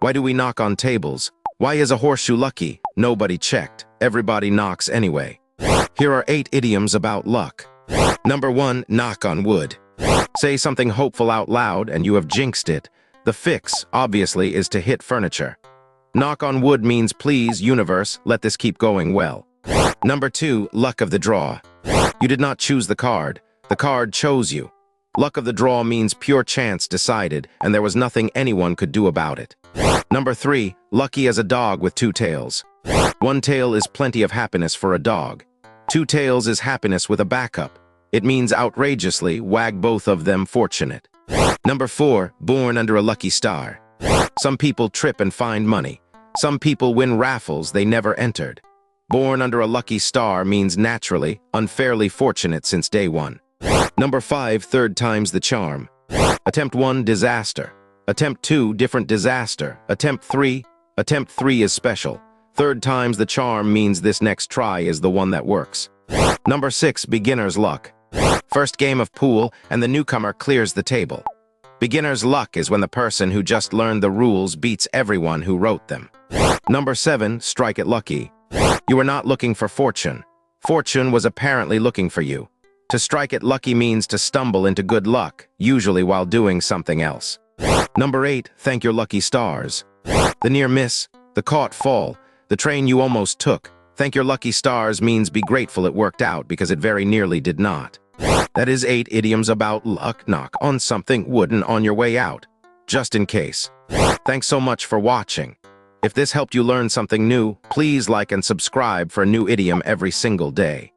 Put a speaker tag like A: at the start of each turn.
A: Why do we knock on tables? Why is a horseshoe lucky? Nobody checked. Everybody knocks anyway. Here are 8 idioms about luck. Number 1, knock on wood. Say something hopeful out loud and you have jinxed it. The fix, obviously, is to hit furniture. Knock on wood means please, universe, let this keep going well. Number 2, luck of the draw. You did not choose the card. The card chose you. Luck of the draw means pure chance decided, and there was nothing anyone could do about it. Number 3, lucky as a dog with 2 tails. 1 tail is plenty of happiness for a dog. 2 tails is happiness with a backup. It means outrageously, wag both of them fortunate. Number 4, born under a lucky star. Some people trip and find money. Some people win raffles they never entered. Born under a lucky star means naturally, unfairly fortunate since day one. Number 5, third time's the charm. Attempt 1, disaster. Attempt 2, different disaster. Attempt 3 is special. Third time's the charm means this next try is the one that works. Number 6, beginner's luck. First game of pool, and the newcomer clears the table. Beginner's luck is when the person who just learned the rules beats everyone who wrote them. Number 7, strike it lucky. You were not looking for fortune. Fortune was apparently looking for you. To strike it lucky means to stumble into good luck, usually while doing something else. Number 8, thank your lucky stars. The near miss, the caught fall, the train you almost took. Thank your lucky stars means be grateful it worked out because it very nearly did not. That is 8 idioms about luck. Knock on something wooden on your way out, just in case. Thanks so much for watching. If this helped you learn something new, please like and subscribe for a new idiom every single day.